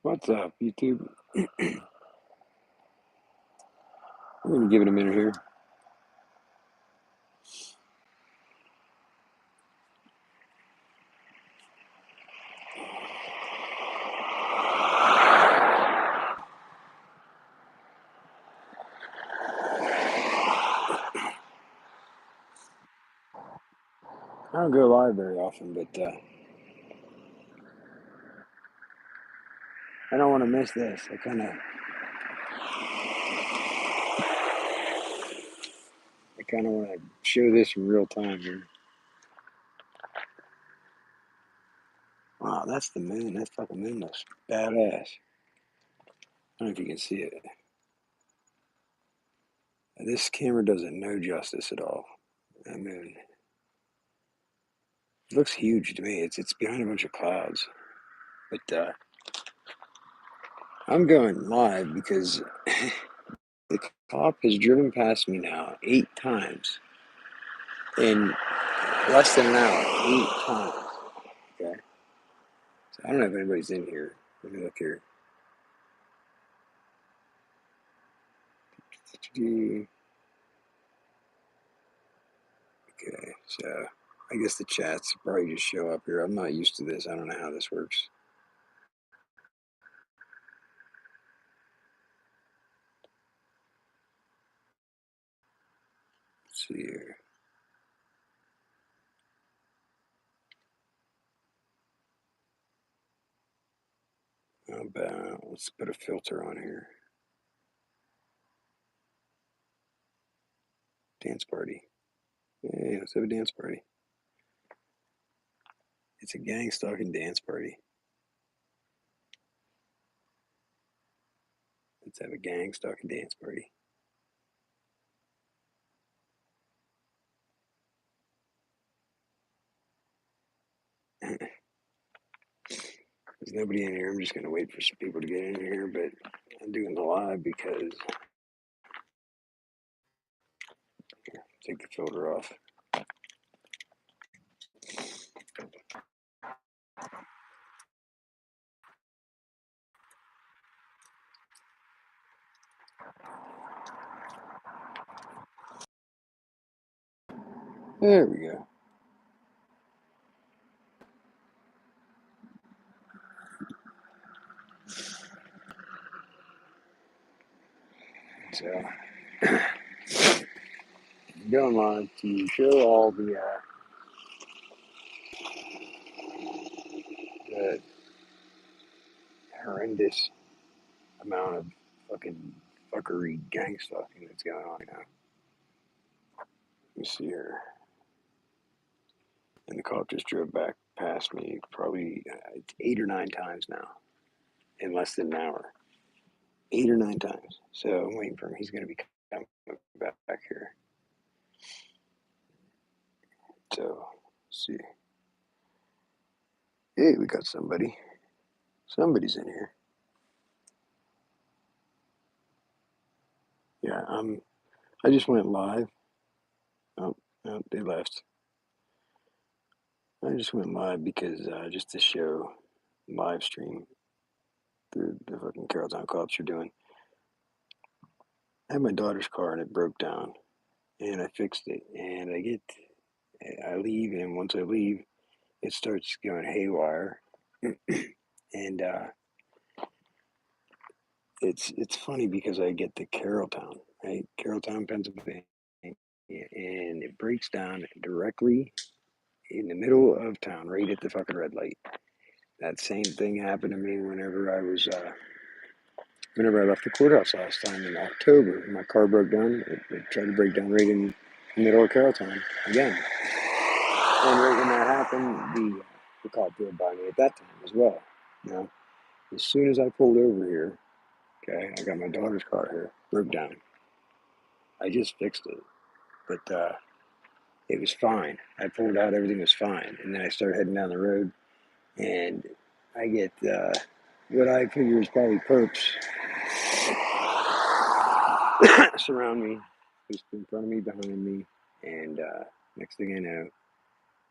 What's up, YouTube? We're gonna give it a minute here. I don't go live very often, but I don't want to miss this. I kind of want to show this in real time here. Wow, that's the moon. That fucking moon looks badass. I don't know if you can see it. This camera does it no justice at all. That moon. It looks huge to me. It's behind a bunch of clouds. But I'm going live because the cop has driven past me now 8 times in less than an hour. 8 times. Okay. So I don't know if anybody's in here. Let me look here. Okay, so I guess the chats probably just show up here. I'm not used to this. I don't know how this works. Let's see here. Let's put a filter on here. Dance party. Hey, let's have a dance party. It's a gang-stalking dance party. Let's have a gang-stalking dance party. There's nobody in here. I'm just going to wait for some people to get in here, but I'm doing the live because... Here, take the filter off. There we go. So, going live to show all the horrendous amount of fucking fuckery gang stalking that's going on now. Let me see here. And the cop just drove back past me probably 8 or 9 times now in less than an hour. 8 or 9 times. So I'm waiting for him. He's going to be coming back here. So, let's see. Hey, we got somebody. Somebody's in here. Yeah, I just went live. Oh, no, they left. I just went live because just to show live stream the fucking Carrolltown cops are doing. I had my daughter's car and it broke down, and I fixed it. And I leave, and once I leave, it starts going haywire. And it's funny because I get to Carrolltown, right? Carrolltown, Pennsylvania, and it breaks down directly in the middle of town, right at the fucking red light. That same thing happened to me whenever I left the courthouse last time in October. My car broke down. It tried to break down right in the middle of Carrolltown again. And right when that happened, the cop drove by me at that time as well. Now, as soon as I pulled over here, okay, I got my daughter's car here, broke down. I just fixed it, but it was fine. I pulled out, everything was fine, and then I started heading down the road, and I get what I figure is probably perps surround me, just in front of me, behind me, and next thing I know,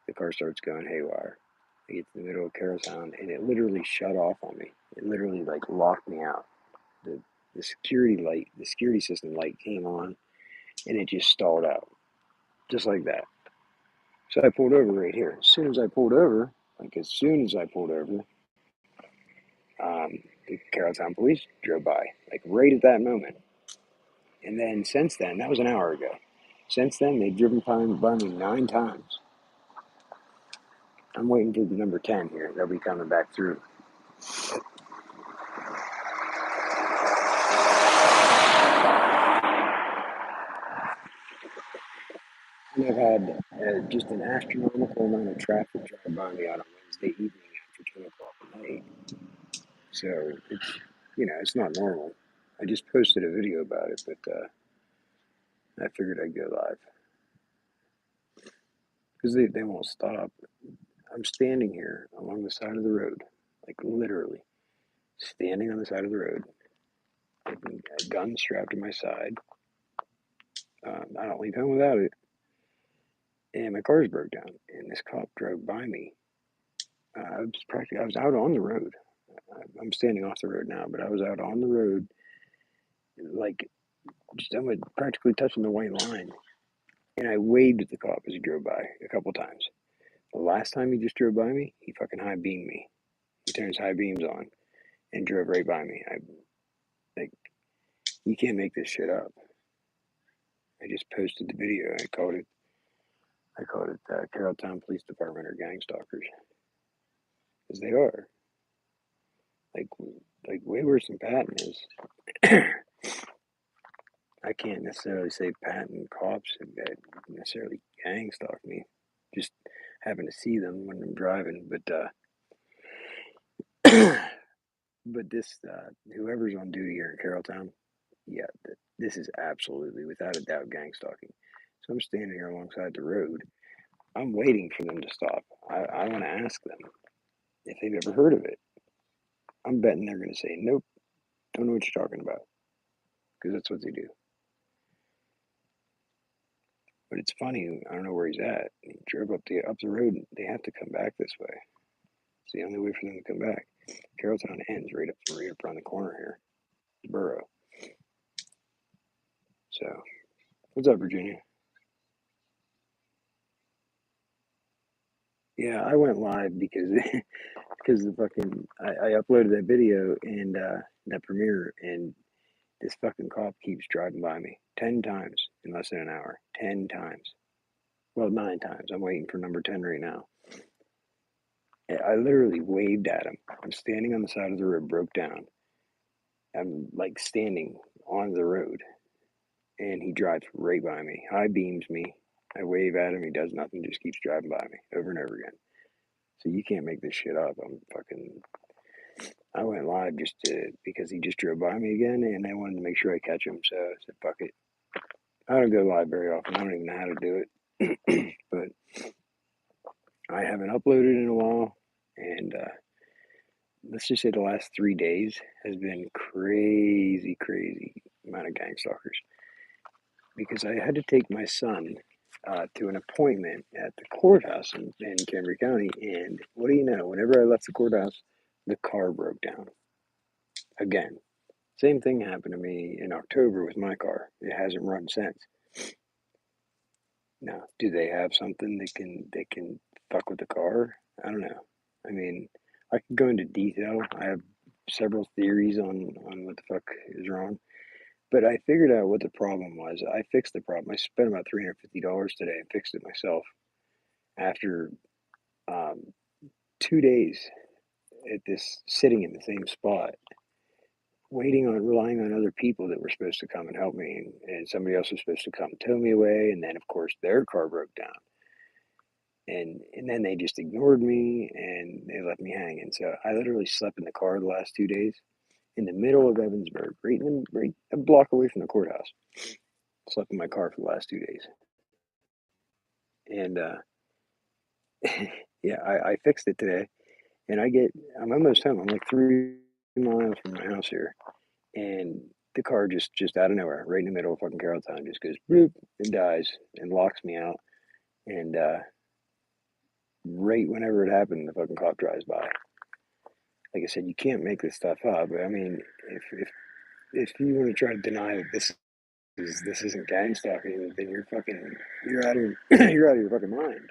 the car starts going haywire. I get to the middle of Carrolltown, and it literally shut off on me. It literally like locked me out. The the security system light came on, and it just stalled out, just like that. So I pulled over right here. As soon as I pulled over, the Carrolltown police drove by, like right at that moment. And then since then, that was an hour ago. Since then, they've driven by me 9 times. I'm waiting for the number 10 here. They'll be coming back through. And I've had just an astronomical amount of traffic drive by me on a Wednesday evening after 10 o'clock at night. So it's, it's not normal. I just posted a video about it, but I figured I'd go live because they won't stop. I'm standing here along the side of the road, like literally standing on the side of the road, with a gun strapped to my side. I don't leave home without it. And my car's broke down, and this cop drove by me. I was out on the road. I'm standing off the road now, but I was out on the road, like just I'm practically touching the white line, and I waved at the cop as he drove by a couple times. The last time he just drove by me, he fucking high beamed me. He turned his high beams on and drove right by me. I like you can't make this shit up. I just posted the video. I called it Carrolltown Police Department or Gangstalkers, because they are like way worse than Patton is. I can't necessarily say Patton cops that necessarily gang stalk me. Just happen to see them when I'm driving, but this whoever's on duty here in Carrolltown, yeah, this is absolutely without a doubt gang stalking. So I'm standing here alongside the road. I'm waiting for them to stop. I want to ask them if they've ever heard of it. I'm betting they're going to say nope, don't know what you're talking about, because that's what they do. But it's funny. I don't know where he's at. He drove up the road. They have to come back this way. It's the only way for them to come back. Carrolltown ends right up around the corner here. Borough. So, what's up, Virginia? Yeah, I went live because the fucking I uploaded that video and that premiere, and this fucking cop keeps driving by me 10 times in less than an hour. 10 times. Well, 9 times. I'm waiting for number 10 right now. I literally waved at him. I'm standing on the side of the road, broke down. I'm like standing on the road, and he drives right by me. High beams me. I wave at him. He does nothing. Just keeps driving by me over and over again. So you can't make this shit up. I went live because he just drove by me again, and I wanted to make sure I catch him. So I said, fuck it. I don't go live very often. I don't even know how to do it, but I haven't uploaded in a while, and let's just say the last 3 days has been crazy amount of gang stalkers, because I had to take my son to an appointment at the courthouse in Cambria County, and what do you know? Whenever I left the courthouse, the car broke down again. Same thing happened to me in October with my car. It hasn't run since. Now, do they have something that can fuck with the car? I don't know. I mean, I could go into detail. I have several theories on what the fuck is wrong. But I figured out what the problem was. I fixed the problem. I spent about $350 today and fixed it myself after 2 days at this sitting in the same spot, relying on other people that were supposed to come and help me, and somebody else was supposed to come tow me away, and then of course their car broke down, and then they just ignored me and they left me hanging. So I literally slept in the car the last 2 days in the middle of Evansburg, right a block away from the courthouse. Slept in my car for the last 2 days, and yeah, I fixed it today, and I'm almost home. I'm like 3 miles from my house here, and the car just out of nowhere, right in the middle of fucking Carrolltown, just goes boop and dies and locks me out. And right whenever it happened, the fucking cop drives by. Like I said, you can't make this stuff up. I mean, if you want to try to deny that this isn't gang stalking, then you're out of you're out of your fucking mind.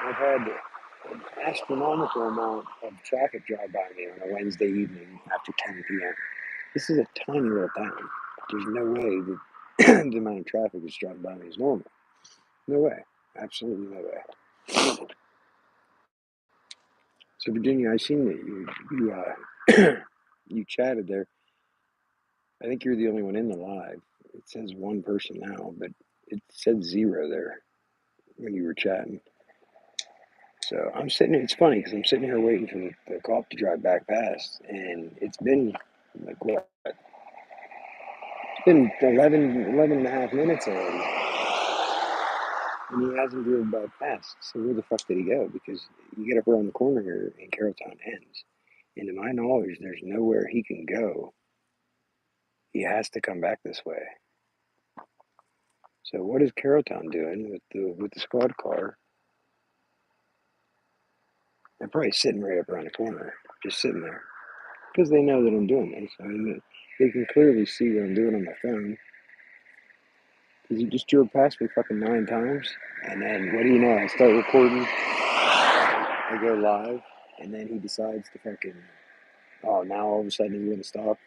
I've had an astronomical amount of traffic drive by me on a Wednesday evening after 10 p.m. This is a tiny little town. There's no way that the amount of traffic that's driving by me is normal. No way. Absolutely no way. So Virginia, I seen that you chatted there. I think you're the only one in the live. It says one person now, but it said 0 there when you were chatting. So I'm sitting. It's funny because I'm sitting here waiting for the cop to drive back past, and it's been like what? It's been 11 and a half minutes already, and he hasn't driven back past. So where the fuck did he go? Because you get up around the corner here, and Carrolltown ends. And to my knowledge, there's nowhere he can go. He has to come back this way. So what is Carrolltown doing with the squad car? They're probably sitting right up around the corner, just sitting there, because they know that I'm doing this. I mean, they can clearly see what I'm doing on my phone. Because he just drove past me fucking 9 times, and then what do you know? I start recording, I go live, and then he decides to fucking, oh, now all of a sudden he's gonna stop.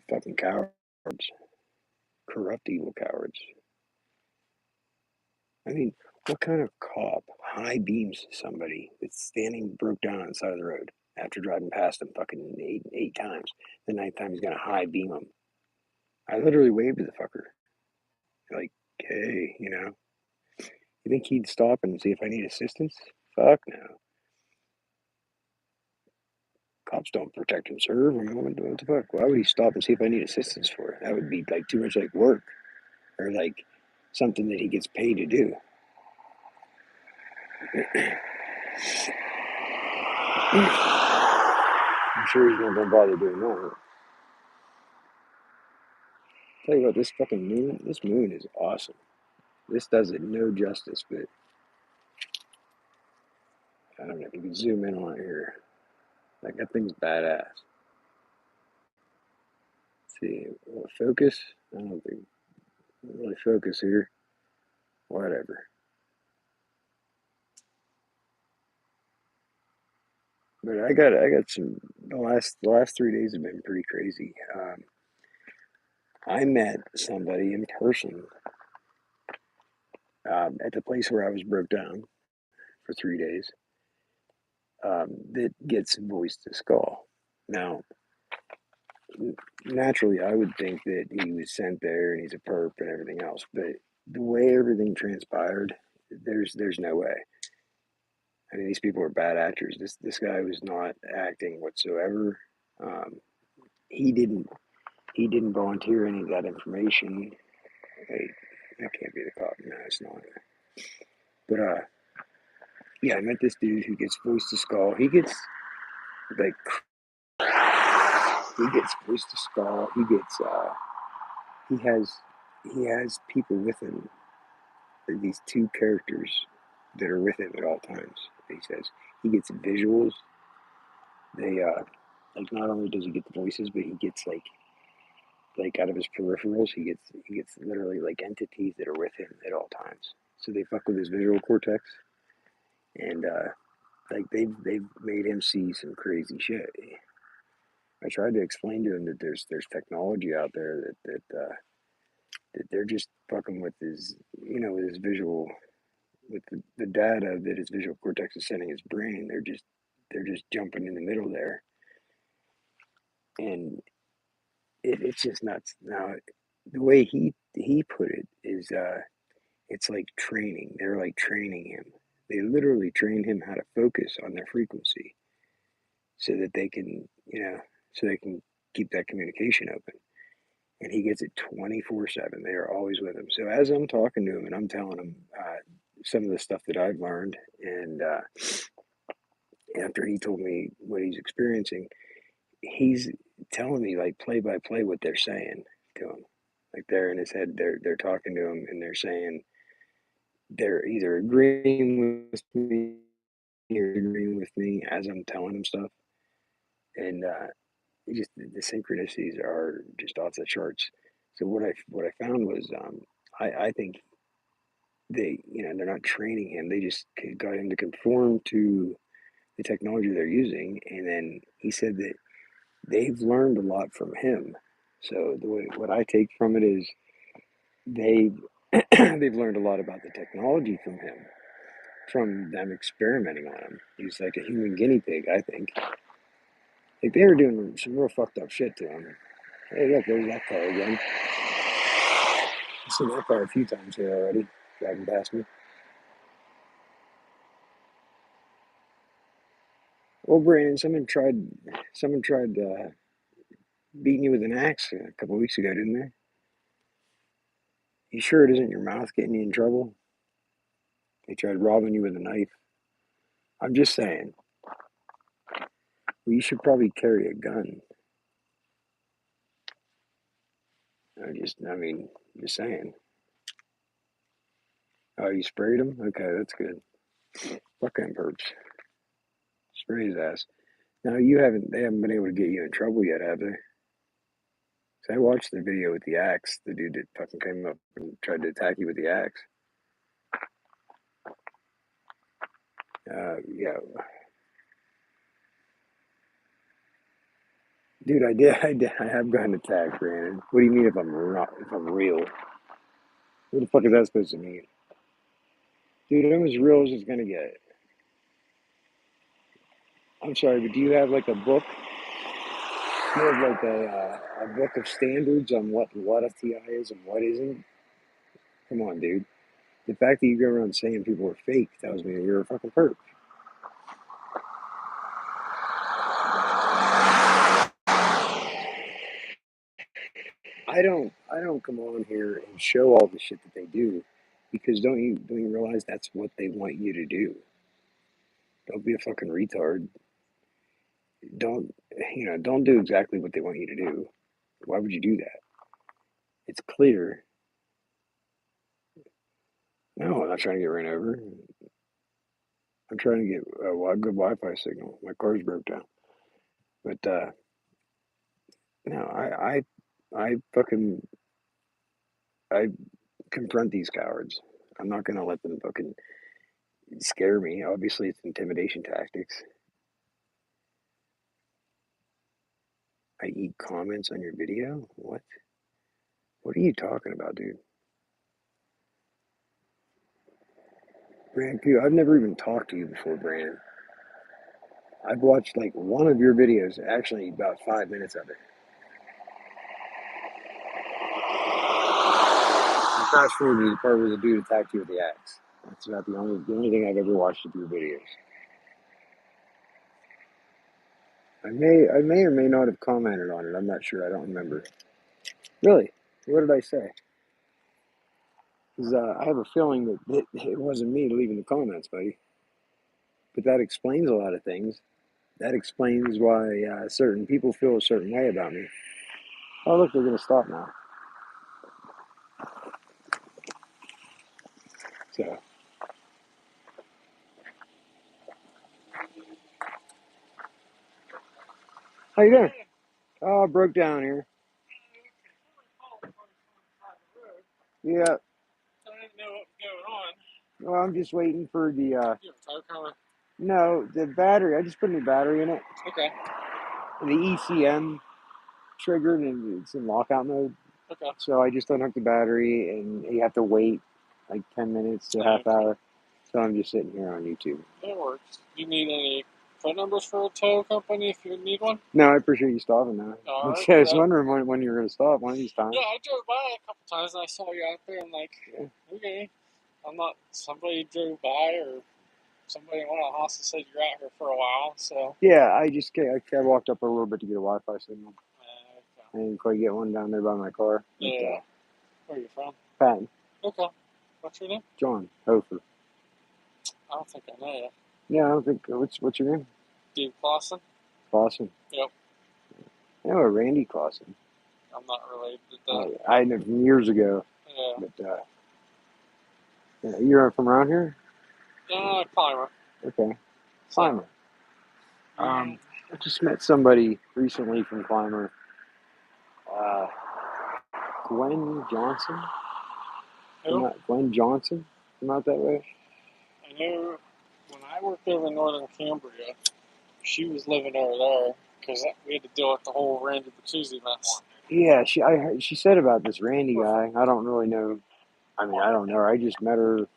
Fucking cowards, corrupt, evil cowards. I mean, what kind of cop high beams somebody that's standing broke down on the side of the road after driving past him fucking eight times? The 9th time he's gonna high beam him. I literally waved to the fucker, like, hey, you know, you think he'd stop and see if I need assistance? Fuck no. Cops don't protect and serve. I mean, what the fuck? Why would he stop and see if I need assistance for it? That would be like too much like work or like something that he gets paid to do. I'm sure he's not gonna bother doing that. Tell you what, this moon is awesome. This does it no justice, but I don't know if you can zoom in on it here. Like that thing's badass. Let's see, will it focus? I don't think really focus here. Whatever. But I got some. The last 3 days have been pretty crazy. I met somebody in person at the place where I was broke down for 3 days that gets voice to skull. Now, naturally, I would think that he was sent there and he's a perp and everything else, but the way everything transpired, there's no way. I mean, these people are bad actors. This guy was not acting whatsoever. Um, he didn't volunteer any of that information. Wait, that can't be the cop. No, it's not. But yeah, I met this dude who gets voice to skull. Like he gets voice to skull. He has he has people with him. These 2 characters that are with him at all times. He says he gets visuals. They like not only does he get the voices, but he gets like out of his peripherals, he gets literally like entities that are with him at all times. So they fuck with his visual cortex, and like they've made him see some crazy shit. I tried to explain to him that there's technology out there that they're just fucking with his, you know, with his visual, with the data that his visual cortex is sending his brain. They're just jumping in the middle there, and it's just nuts. Now, the way he put it is, it's like training. They're like training him. They literally train him how to focus on their frequency so that they can, you know, so they can keep that communication open. And he gets it 24/7. They are always with him. So as I'm talking to him and I'm telling him some of the stuff that I've learned, and after he told me what he's experiencing, he's telling me like play by play what they're saying to him. Like they're in his head, they're talking to him, and they're saying they're either agreeing with me or agreeing with me as I'm telling them stuff, and it just the synchronicities are just off the charts. So what I found was I think they're not training him. They just got him to conform to the technology they're using, and then he said that they've learned a lot from him. So what I take from it is they've they've learned a lot about the technology from him, from them experimenting on him. He's like a human guinea pig, I think. Like they were doing some real fucked up shit to him. Hey, look, there's that car again. I've seen that car a few times here already, driving past me. Well, Brandon, someone tried beating you with an axe a couple of weeks ago, didn't they? You sure it isn't your mouth getting you in trouble? They tried robbing you with a knife. I'm just saying, well, you should probably carry a gun. Just saying. Oh, you sprayed him? Okay, that's good. Fuck them perps. Spray his ass. Now they haven't been able to get you in trouble yet, have they? So I watched the video with the axe. The dude that fucking came up and tried to attack you with the axe. Yeah, dude, I have gotten attacked, Brandon. What do you mean if I'm real? What the fuck is that supposed to mean? Dude, I'm as real as it's gonna get. I'm sorry, but do you have like a book? Do you have like a book of standards on what a TI is and what isn't? Come on, dude. The fact that you go around saying people are fake tells me that you're a fucking perp. I don't come on here and show all the shit that they do because don't you realize that's what they want you to do? Don't be a fucking retard. Don't do exactly what they want you to do. Why would you do that? It's clear. No, I'm not trying to get ran over. I'm trying to get a good Wi-Fi signal. My car's broke down. But no, I fucking I confront these cowards. I'm not gonna let them fucking scare me. Obviously, it's intimidation tactics. I eat comments on your video? What? What are you talking about, dude? Brandon, I've never even talked to you before, Brandon. I've watched like one of your videos, actually about 5 minutes of it. I fast forward to the part where the dude attacked you with the axe. That's about the only thing I've ever watched of your videos. I may or may not have commented on it. I'm not sure. I don't remember. Really? What did I say? Because I have a feeling that it wasn't me leaving the comments, buddy. But that explains a lot of things. That explains why certain people feel a certain way about me. Oh, look, they're going to stop now. So, how you doing? Oh, I broke down here. Yeah. I didn't know what was going on. Well, I'm just waiting for the. You have a tire cover? No, the battery. I just put a new battery in it. Okay. The ECM triggered and it's in lockout mode. Okay. So I just unhooked the battery and you have to wait like 10 minutes to a half hour. So I'm just sitting here on YouTube. That works. Do you need any phone numbers for a tow company if you need one? No, I appreciate you stopping now. All right. I was wondering when you were going to stop one of these times. Yeah, I drove by a couple times and I saw you out there. I'm like, okay. I'm not, somebody drove by or somebody in one of the houses said you're out here for a while, so. Yeah, I walked up a little bit to get a Wi-Fi signal. Okay. I didn't quite get one down there by my car. But, Yeah. Where are you from? Patton. Okay. What's your name? John Hofer. I don't think I know you. Yeah, I don't think. What's your name? Dave Clausen? Clausen. Yep. I know a Randy Clausen. I I'm not related to that. I know from years ago. Yeah. But yeah, you're from around here? Climber. Okay. So, Climber. I just met somebody recently from Climber. Gwen Johnson? who? Gwen Johnson? Come out that way? I knew when I worked over in Northern Cambria, she was living over there because we had to deal with the whole Randy Bertuzzi mess. Yeah, she said about this Randy guy. I don't really know. I mean, I don't know her. I just met her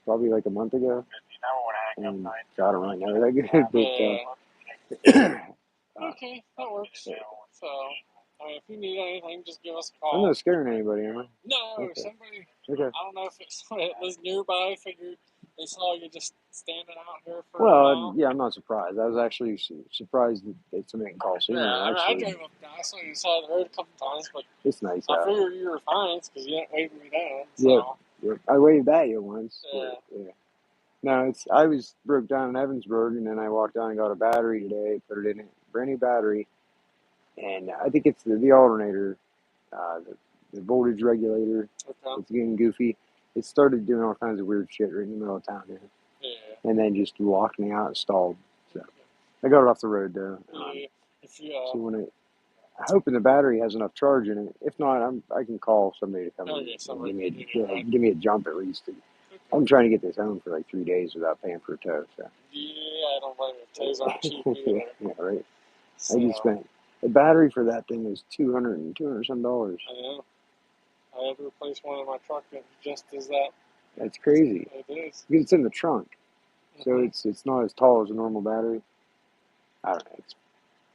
probably like a month ago. And so I don't really know her that good. But Okay, that works. yeah. So, I mean, if you need anything, just give us a I'm call. not scaring anybody, am I? No, Okay. somebody, Okay. I don't know if it's somebody that lives nearby, figured they saw you just standing out here for a Well, while. yeah, I'm not surprised. I was actually surprised that somebody can call sooner. Yeah, I mean, I Actually, drove up I saw you on the side of the road a couple times, but it's nice I out. figured you were fine because you didn't wave me down. So, Yep. I waved at you once. yeah. Yeah. No, I was broke down in Evansburg, and then I walked down and got a battery today, put it in it, brand new battery, and I think it's the alternator, the voltage regulator. Okay. It's getting goofy. It started doing all kinds of weird shit right in the middle of town here, Yeah. and then just locked me out and stalled. So I got it off the road though. Yeah. If you, So when I'm hoping the battery has enough charge in it. If not, I can call somebody to come and give me a jump at least. I'm trying to get this home for like 3 days without paying for a tow. So. Yeah, I don't blame you. Tows aren't cheap either. Yeah, right. So, I just spent the battery for that thing is $200 some dollars. I know. I had to replace one in my truck that just does that. That's crazy. It is. Because it's in the trunk, so it's not as tall as a normal battery. I don't know.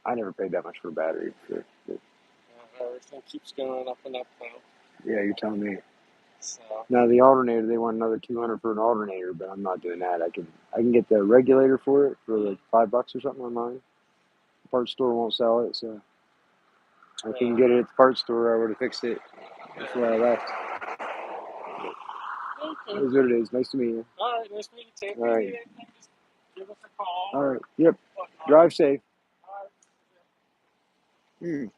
I never paid that much for a battery. Everything keeps going up and up now. Yeah, you're telling me. So. Now the alternator, they want another $200 for an alternator, but I'm not doing that. I can get the regulator for it for like $5 or something online. The parts store won't sell it, so I can get it at the parts store. I would have fixed it before I left. Okay. It is what it is. Nice to meet you. All right, nice to meet you too. All right. Just give us a call. All right. Yep. Drive safe. All right.